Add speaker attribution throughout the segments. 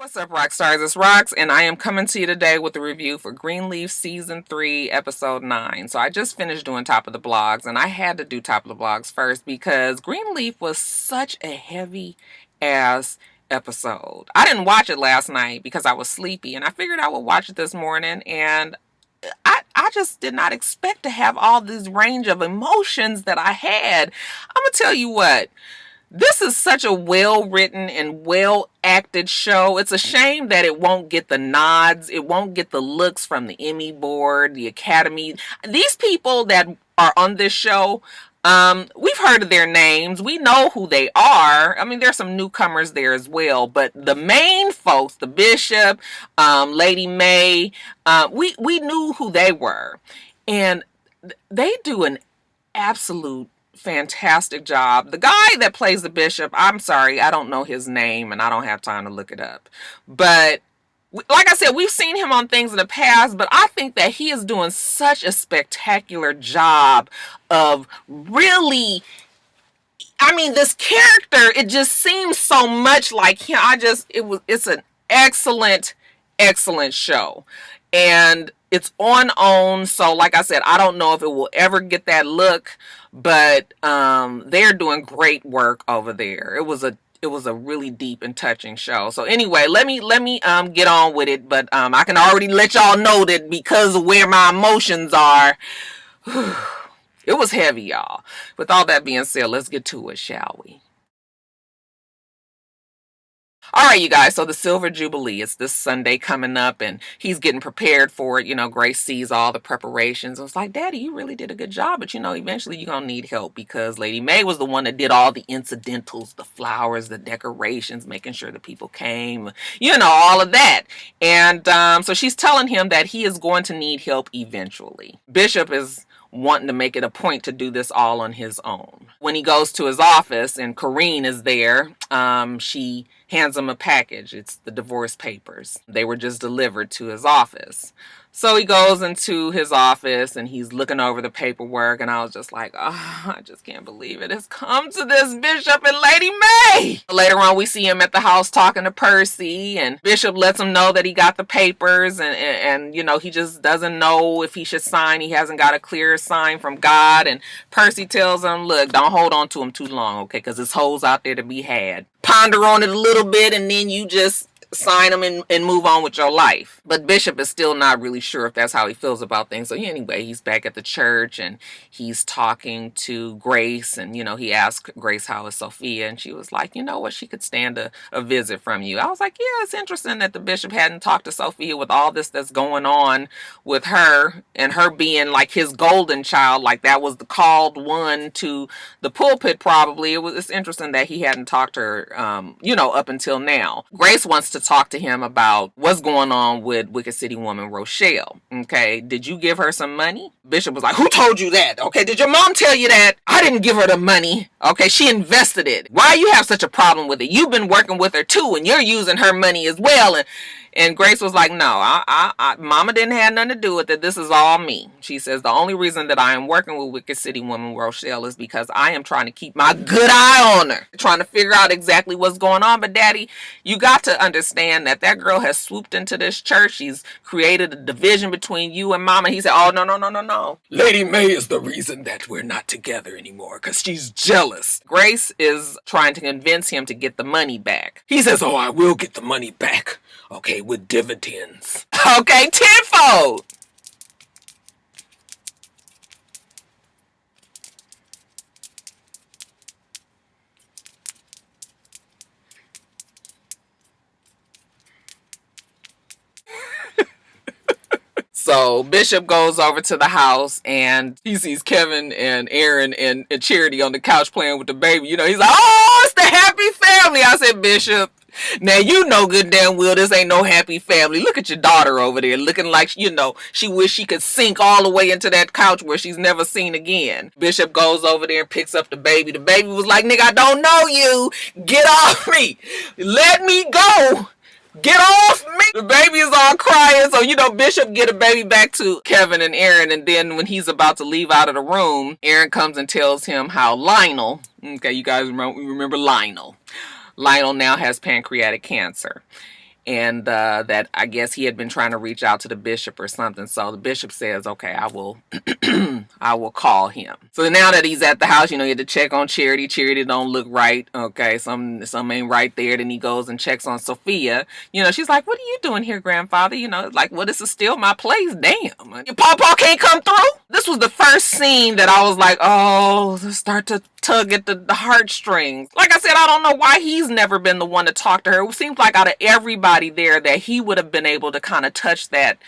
Speaker 1: What's up, Roxstars? It's Rox, and I am coming to you today with a review for Greenleaf Season 3, Episode 9. So I just finished doing Top of the Blogs, and I had to do Top of the Blogs first because Greenleaf was such a heavy-ass episode. I didn't watch it last night because I was sleepy, and I figured I would watch it this morning, and I just did not expect to have all this range of emotions that I had. I'm going to tell you what. This is such a well-written and well-acted show. It's a shame that it won't get the nods. It won't get the looks from the Emmy board, the Academy. These people that are on this show, we've heard of their names. We know who they are. I mean, there's some newcomers there as well. But the main folks, the Bishop, Lady May, we knew who they were. And they do an absolute fantastic job. The guy that plays the bishop, I'm sorry, I don't know his name and I don't have time to look it up. But like I said, we've seen him on things in the past, but I think that he is doing such a spectacular job of really, I mean, this character, it just seems so much like him. It's an excellent show. And it's on, so like I said, I don't know if it will ever get that look, but they're doing great work over there. It was a really deep and touching show. So anyway, let me get on with it, but I can already let y'all know that because of where my emotions are, it was heavy, y'all. With all that being said, let's get to it, shall we? All right, you guys, so the Silver Jubilee is this Sunday coming up, and he's getting prepared for it. You know, Grace sees all the preparations. I was like, Daddy, you really did a good job, but, you know, eventually you're going to need help because Lady May was the one that did all the incidentals, the flowers, the decorations, making sure the people came, you know, all of that. And so she's telling him that he is going to need help eventually. Bishop is wanting to make it a point to do this all on his own. When he goes to his office and Corrine is there, she hands him a package. It's the divorce papers. They were just delivered to his office. So he goes into his office and he's looking over the paperwork, and I was just like, oh, I just can't believe it. It's come to this, Bishop and Lady May. Later on, we see him at the house talking to Percy, and Bishop lets him know that he got the papers, and you know, he just doesn't know if he should sign. He hasn't got a clear sign from God, and Percy tells him, look, don't hold on to him too long, okay, because there's holes out there to be had. Ponder on it a little bit, and then you just sign them and move on with your life. But Bishop is still not really sure if that's how he feels about things. So anyway, he's back at the church and he's talking to Grace, and you know, he asked Grace how is Sophia, and she was like, you know what, she could stand a visit from you. I was like, yeah, it's interesting that the bishop hadn't talked to Sophia with all this that's going on with her, and her being like his golden child, like that was the called one to the pulpit probably. It's interesting that he hadn't talked to her you know, up until now. Grace wants to talk to him about what's going on with Wicked City woman Rochelle. Okay, did you give her some money? Bishop was like, who told you that? Okay, did your mom tell you that? I didn't give her the money. Okay, she invested it. Why you have such a problem with it? You've been working with her too, and you're using her money as well. And Grace was like, no, Mama didn't have nothing to do with it. This is all me. She says, the only reason that I am working with Wicked City woman Rochelle is because I am trying to keep my good eye on her. Trying to figure out exactly what's going on. But Daddy, you got to understand that that girl has swooped into this church. She's created a division between you and Mama. He said, oh, no. Lady May is the reason that we're not together anymore because she's jealous. Grace is trying to convince him to get the money back. He says, oh, I will get the money back. Okay, with dividends. Okay, tenfold. So Bishop goes over to the house and he sees Kevin and Aaron and Charity on the couch playing with the baby. You know, he's like, oh, it's the happy family. I said, Bishop, now you know good damn well this ain't no happy family. Look at your daughter over there looking like, you know, she wish she could sink all the way into that couch where she's never seen again. Bishop goes over there and picks up the baby. The baby was like, nigga, I don't know you. Get off me. Let me go. Get off me! The baby is all crying. So, you know, Bishop get a baby back to Kevin and Aaron. And then when he's about to leave out of the room, Aaron comes and tells him how Lionel, okay, you guys remember Lionel. Lionel now has pancreatic cancer. and that I guess he had been trying to reach out to the bishop or something. So the bishop says, okay, I will I will call him. So now that he's at the house, you had to check on Charity. Charity don't look right. Okay, some ain't right there. Then he goes and checks on Sophia. She's like, what are you doing here, grandfather? Like, well, this is still my place. Damn, your pawpaw can't come through. This was the first scene that I was like, oh, start to tug at the heartstrings. Like I said, I don't know why he's never been the one to talk to her. It seems like out of everybody there that he would have been able to kind of touch that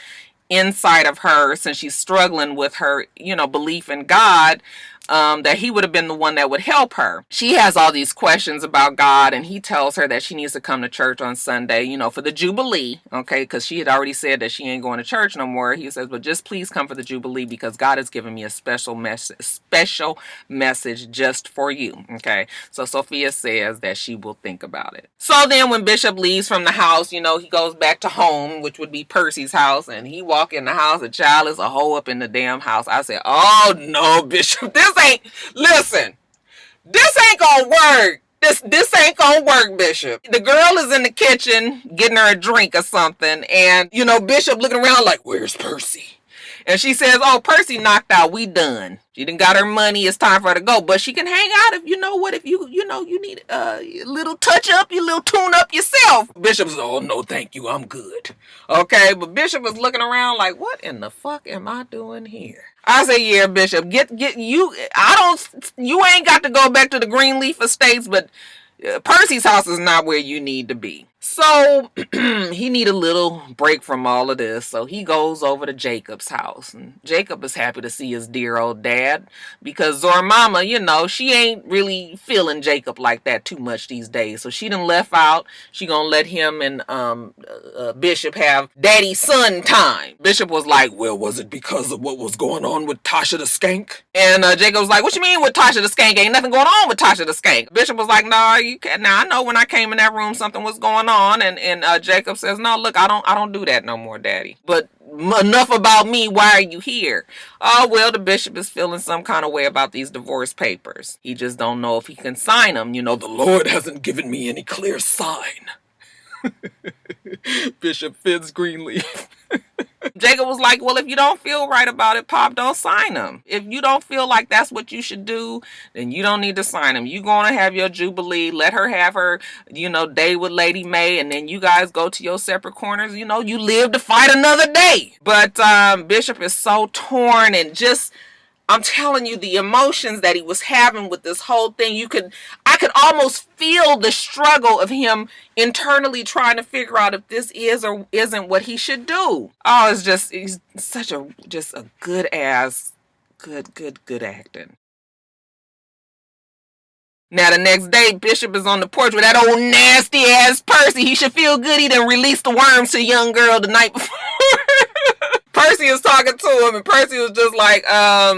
Speaker 1: inside of her, since she's struggling with her, belief in God. That he would have been the one that would help her. She has all these questions about God, and he tells her that she needs to come to church on Sunday, for the Jubilee, okay, because she had already said that she ain't going to church no more. He says, but just please come for the Jubilee, because God has given me a special message just for you, okay? So Sophia says that she will think about it. So then when Bishop leaves from the house, he goes back to home, which would be Percy's house, and he walk in the house, a child is a hoe up in the damn house. I said, oh no, Bishop, this ain't gonna work. This ain't gonna work, Bishop. The girl is in the kitchen getting her a drink or something, and Bishop looking around like, where's Percy? And she says, oh, Percy knocked out, we done. She done got her money, it's time for her to go. But she can hang out if you need a little touch up, you little tune up yourself. Bishop's, oh no, thank you, I'm good. Okay, but Bishop is looking around like, what in the fuck am I doing here? I say, yeah, Bishop, get you. You ain't got to go back to the Greenleaf estates, but Percy's house is not where you need to be. So he need a little break from all of this. So he goes over to Jacob's house. And Jacob is happy to see his dear old dad, because Zora Mama, she ain't really feeling Jacob like that too much these days. So she done left out. She gonna let him and Bishop have daddy son time. Bishop was like, well, was it because of what was going on with Tasha the Skank? And Jacob was like, what you mean with Tasha the Skank? Ain't nothing going on with Tasha the Skank. Bishop was like, no, you can't. Now I know when I came in that room something was going on. And Jacob says, no, look, I don't do that no more, Daddy. But enough about me. Why are you here? Oh, well, the bishop is feeling some kind of way about these divorce papers. He just don't know if he can sign them. The Lord hasn't given me any clear sign. Bishop Fitz Greenleaf. Jacob was like, well, if you don't feel right about it, Pop, don't sign them. If you don't feel like that's what you should do, then you don't need to sign them. You're going to have your Jubilee. Let her have her, day with Lady May, and then you guys go to your separate corners. You live to fight another day. But Bishop is so torn, and just, I'm telling you, the emotions that he was having with this whole thing, I could almost feel the struggle of him internally trying to figure out if this is or isn't what he should do. Oh, he's such a good acting. Now the next day, Bishop is on the porch with that old nasty ass Percy. He should feel good he done released the worms to a young girl the night before. Percy was talking to him, and Percy was just like, have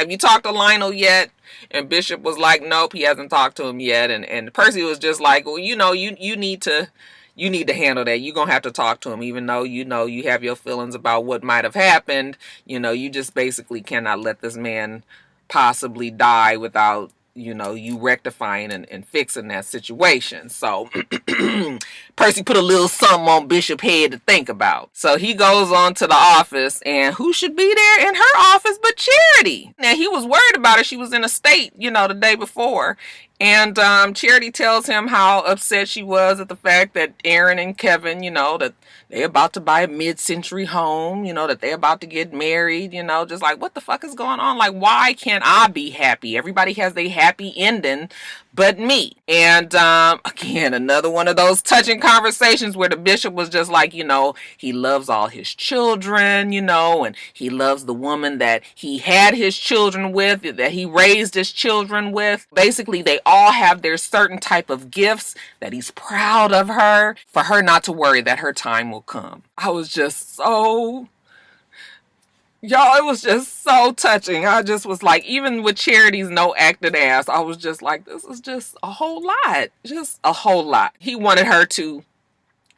Speaker 1: you talked to Lionel yet? And Bishop was like, nope, he hasn't talked to him yet. And Percy was just like, well, you need to handle that. You're going to have to talk to him, even though, you have your feelings about what might have happened. You just basically cannot let this man possibly die without, you rectifying and fixing that situation. So Percy put a little something on Bishop's head to think about. So he goes on to the office, and who should be there in her office but Charity? Now he was worried about her. She was in a state, the day before. And Charity tells him how upset she was at the fact that Aaron and Kevin, that they're about to buy a mid-century home, that they're about to get married, just like, what the fuck is going on? Like, why can't I be happy? Everybody has a happy ending but me. And again, another one of those touching conversations where the bishop was just like, he loves all his children, and he loves the woman that he had his children with, that he raised his children with. Basically, they all have their certain type of gifts that he's proud of her, for her not to worry that her time will come. I was just so... Y'all, it was just so touching. I just was like, even with Charity's no acting ass, I was just like, this is just a whole lot. Just a whole lot. He wanted her to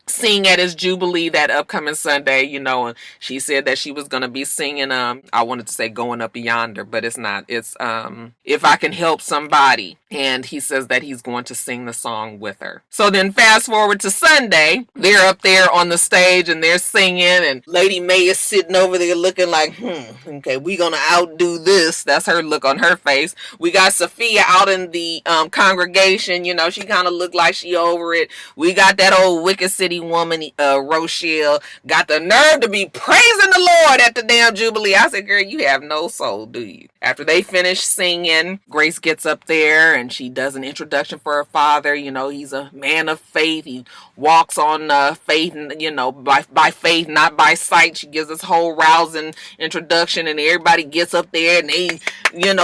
Speaker 1: sing at his Jubilee that upcoming Sunday, and she said that she was going to be singing, I wanted to say Going Up Yonder, but it's not. It's If I Can Help Somebody. And he says that he's going to sing the song with her. So then fast forward to Sunday, they're up there on the stage and they're singing, and Lady May is sitting over there looking like, okay, we gonna outdo this. That's her look on her face. We got Sophia out in the congregation, she kind of looked like she over it. We got that old Wicked City woman, Rochelle, got the nerve to be praising the Lord at the damn Jubilee. I said, girl, you have no soul, do you? After they finish singing, Grace gets up there and she does an introduction for her father. He's a man of faith. He walks on faith, by faith, not by sight. She gives this whole rousing introduction, and everybody gets up there and they,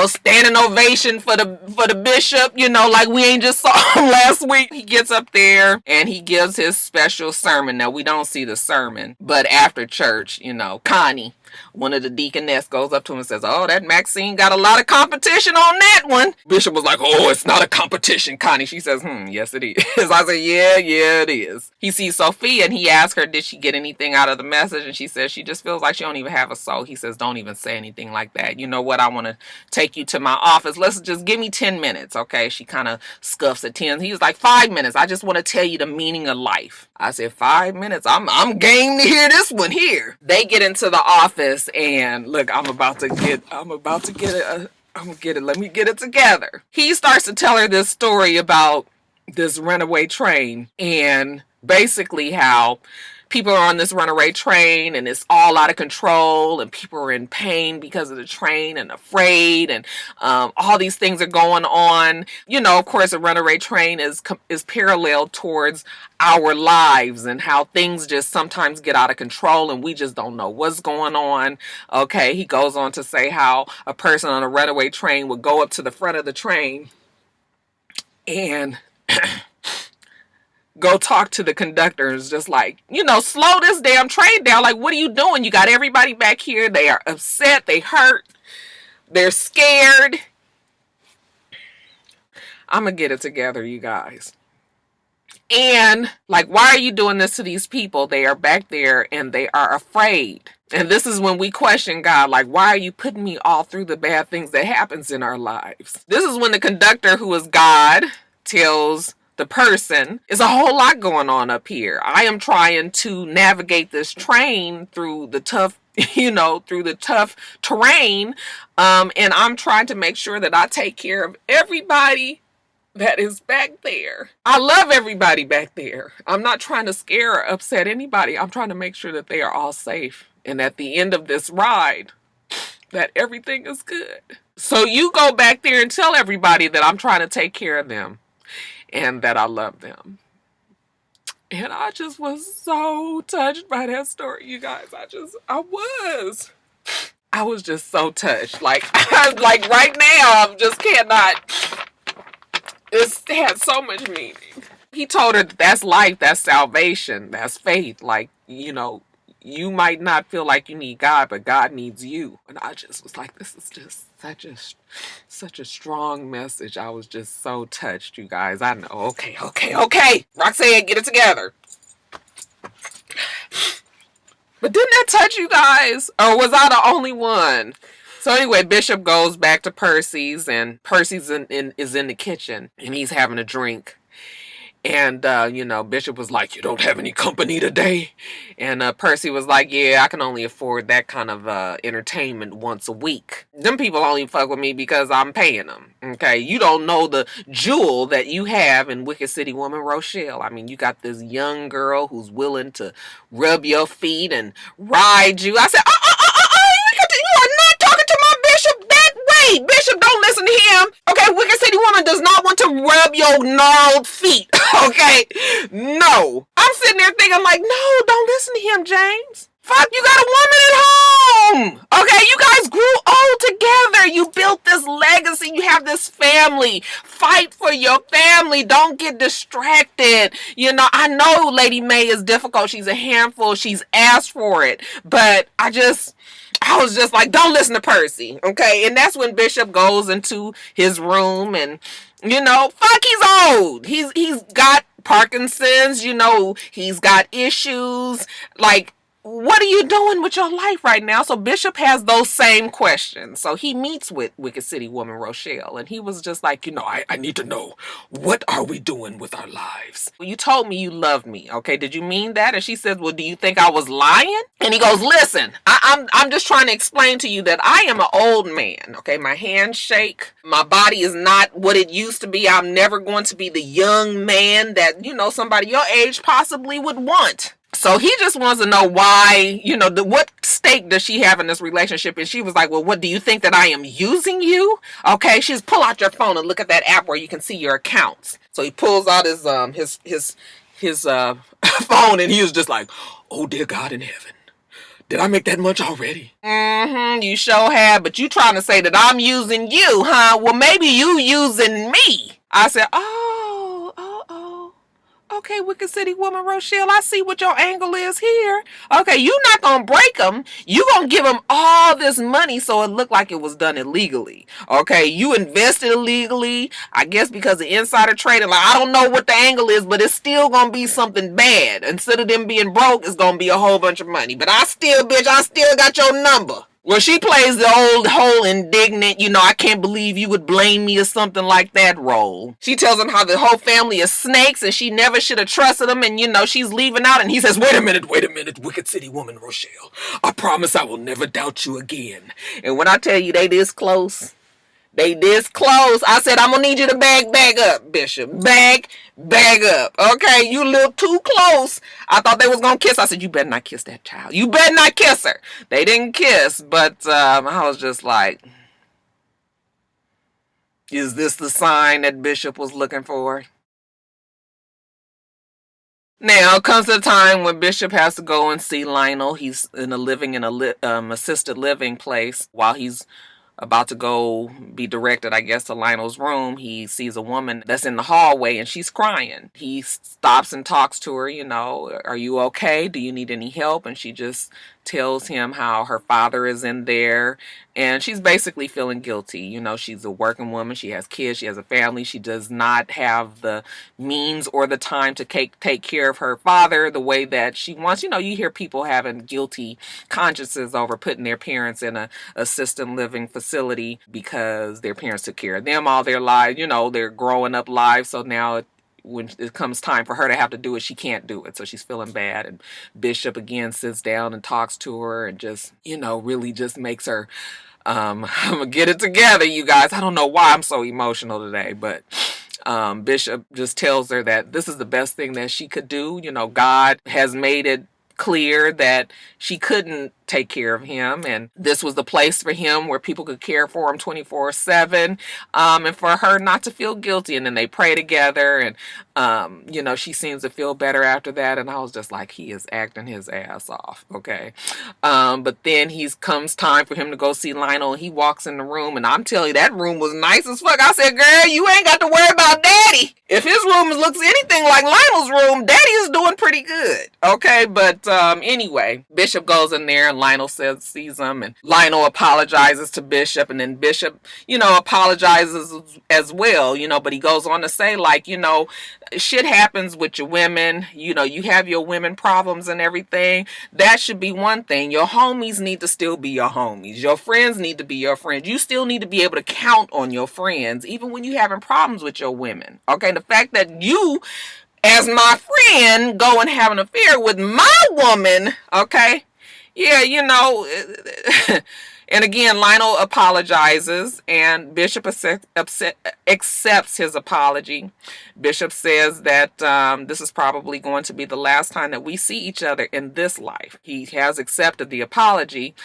Speaker 1: standing ovation for the bishop, like we ain't just saw him last week. He gets up there and he gives his special sermon. Now, we don't see the sermon, but after church, Connie, one of the deaconess, goes up to him and says, oh, that Maxine got a lot of competition on that one. Bishop was like, oh, it's not a competition, Connie. She says, yes, it is. I said, yeah, it is. He sees Sophia and he asks her, did she get anything out of the message? And she says she just feels like she don't even have a soul. He says, don't even say anything like that. You know what? I want to take you to my office. Let's just give me 10 minutes, okay? She kind of scuffs at 10. He's like, 5 minutes. I just want to tell you the meaning of life. I said, 5 minutes? I'm game to hear this one here. They get into the office and look, I'm about to get it. Let me get it together. He starts to tell her this story about this runaway train and basically how people are on this runaway train and it's all out of control and people are in pain because of the train and afraid, and all these things are going on. Of course, a runaway train is parallel towards our lives and how things just sometimes get out of control and we just don't know what's going on. Okay, he goes on to say how a person on a runaway train would go up to the front of the train and go talk to the conductors, just like, slow this damn train down. Like, what are you doing? You got everybody back here. They are upset. They hurt. They're scared. I'm going to get it together, you guys. And like, why are you doing this to these people? They are back there and they are afraid. And this is when we question God, like, why are you putting me all through the bad things that happens in our lives? This is when the conductor, who is God, tells the person, is a whole lot going on up here. I am trying to navigate this train through the tough, through the tough terrain. And I'm trying to make sure that I take care of everybody that is back there. I love everybody back there. I'm not trying to scare or upset anybody. I'm trying to make sure that they are all safe. And at the end of this ride, that everything is good. So you go back there and tell everybody that I'm trying to take care of them and that I love them. And I just was so touched by that story, you guys. I was just so touched. Like right now, I just cannot. It had so much meaning. He told her that's life, that's salvation, that's faith. Like, you might not feel like you need God, but God needs you. And I just was like, this is just such a strong message. I was just so touched, you guys. I know. Okay. Roxanne, get it together. But didn't that touch you guys? Or was I the only one? So anyway, Bishop goes back to Percy's, and Percy's is in the kitchen, and he's having a drink. And, Bishop was like, you don't have any company today? And Percy was like, yeah, I can only afford that kind of entertainment once a week. Them people only fuck with me because I'm paying them, okay? You don't know the jewel that you have in Wicked City Woman Rochelle. I mean, you got this young girl who's willing to rub your feet and ride you. I said, you are not talking to my bishop that way. Bishop, don't listen to him. Okay, Wicked City Woman does not want to rub your gnarled feet. Okay, no. I'm sitting there thinking like, no, don't listen to him, James. Fuck, you got a woman at home. Okay, you guys grew old together. You built this legacy. You have this family. Fight for your family. Don't get distracted. I know Lady May is difficult. She's a handful. She's asked for it. But I was just like, don't listen to Percy. Okay, and that's when Bishop goes into his room and, fuck, he's old. He's got Parkinson's, he's got issues. Like, what are you doing with your life right now? So Bishop has those same questions. So he meets with Wicked City woman Rochelle, and he was just like, I need to know, what are we doing with our lives? Well, you told me you loved me. Okay, did you mean that? And she says, well, do you think I was lying? And he goes, listen, I'm just trying to explain to you that I am an old man. Okay, my hands shake. My body is not what it used to be. I'm never going to be the young man that, somebody your age possibly would want. So he just wants to know why, what stake does she have in this relationship? And she was like, well, what do you think, that I am using you? Okay, she's pull out your phone and look at that app where you can see your accounts. So he pulls out his phone, and he was just like, oh dear God in heaven, did I make that much already? You sure have, but you trying to say that I'm using you, huh? Well, maybe you using me. I said, okay, Wicked City woman Rochelle, I see what your angle is here. Okay, you're not going to break them. You're going to give them all this money so it looked like it was done illegally. Okay, you invested illegally, I guess because of insider trading. Like, I don't know what the angle is, but it's still going to be something bad. Instead of them being broke, it's going to be a whole bunch of money. But I still got your number. Well, she plays the old whole indignant, I can't believe you would blame me or something like that role. She tells him how the whole family is snakes and she never should have trusted him, and she's leaving out, and he says, wait a minute, Wicked City woman Rochelle. I promise I will never doubt you again. And when I tell you they this close, I said, I'm going to need you to bag up, Bishop. Bag up. Okay, you a little too close. I thought they was going to kiss. I said, you better not kiss that child. You better not kiss her. They didn't kiss, but I was just like, is this the sign that Bishop was looking for? Now comes the time when Bishop has to go and see Lionel. He's living in a assisted living place. While he's about to go be directed, I guess, to Lionel's room, he sees a woman that's in the hallway and she's crying. He stops and talks to her, are you okay? Do you need any help? And she just tells him how her father is in there, and she's basically feeling guilty. She's a working woman. She has kids. She has a family. She does not have the means or the time to take care of her father the way that she wants. You hear people having guilty consciences over putting their parents in a assisted living facility because their parents took care of them all their lives. They're growing up lives. So now when it comes time for her to have to do it, she can't do it. So she's feeling bad. And Bishop again sits down and talks to her and just, really just makes her, I'm going to get it together, you guys. I don't know why I'm so emotional today, but Bishop just tells her that this is the best thing that she could do. God has made it clear that she couldn't take care of him, and this was the place for him where people could care for him 24/7, and for her not to feel guilty. And then they pray together, and she seems to feel better after that. And I was just like, he is acting his ass off. Okay, but then comes time for him to go see Lionel, and he walks in the room, and I'm telling you, that room was nice as fuck. I said, girl, you ain't got to worry about daddy. If his room looks anything like Lionel's room, daddy is doing pretty good. Okay, but anyway, Bishop goes in there, and Lionel sees him, and Lionel apologizes to Bishop, and then Bishop, apologizes as well, but he goes on to say, like, shit happens with your women, you have your women problems and everything. That should be one thing. Your homies need to still be your homies. Your friends need to be your friends. You still need to be able to count on your friends, even when you're having problems with your women. Okay, the fact that you, as my friend, go and have an affair with my woman, okay? Yeah, and again, Lionel apologizes, and Bishop accepts his apology. Bishop says that this is probably going to be the last time that we see each other in this life. He has accepted the apology.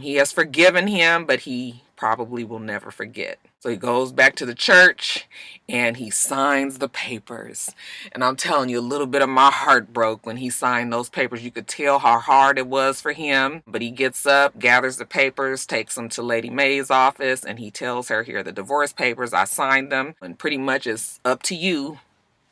Speaker 1: He has forgiven him, but he probably will never forget. So he goes back to the church and he signs the papers. And I'm telling you, a little bit of my heart broke when he signed those papers. You could tell how hard it was for him. But he gets up, gathers the papers, takes them to Lady May's office, and he tells her, here are the divorce papers. I signed them, and pretty much it's up to you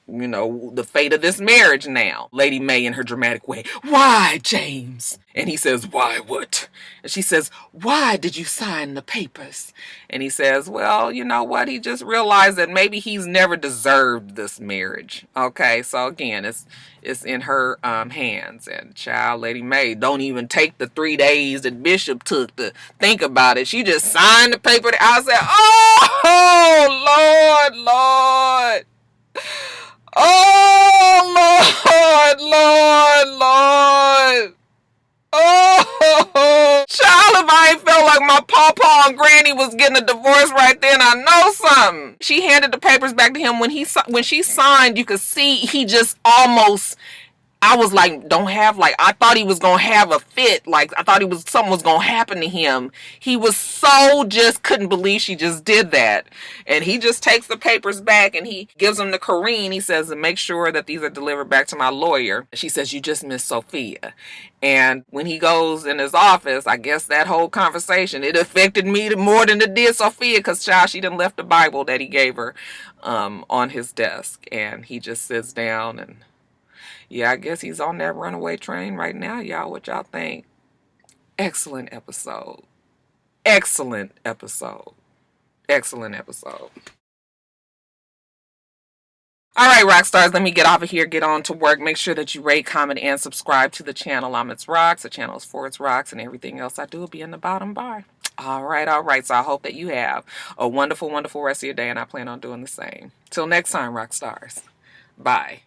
Speaker 1: the fate of this marriage now. Lady May in her dramatic way, why, James? And he says, why what? And she says, why did you sign the papers? And he says, well, you know what? He just realized that maybe he's never deserved this marriage. Okay, so again, it's in her hands. And child, Lady May don't even take the 3 days that Bishop took to think about it. She just signed the paper. I said, oh, Lord. Oh, Lord. Oh, child, if I ain't felt like my pawpaw and granny was getting a divorce right then, I know something. She handed the papers back to him. When she signed, you could see he just almost, I was like, I thought he was going to have a fit. Like, I thought something was going to happen to him. He was just couldn't believe she just did that. And he just takes the papers back and he gives them to Corrine. He says, make sure that these are delivered back to my lawyer. She says, you just missed Sophia. And when he goes in his office, I guess that whole conversation, it affected me more than it did Sophia, because child, she done left the Bible that he gave her on his desk. And he just sits down and, yeah, I guess he's on that runaway train right now, y'all. What y'all think? Excellent episode. Excellent episode. Excellent episode. All right, Rockstars, let me get off of here, get on to work. Make sure that you rate, comment, and subscribe to the channel. I'm itsrox. The channel is for itsrox, and everything else I do will be in the bottom bar. All right. So I hope that you have a wonderful, wonderful rest of your day, and I plan on doing the same. Till next time, Rockstars. Bye.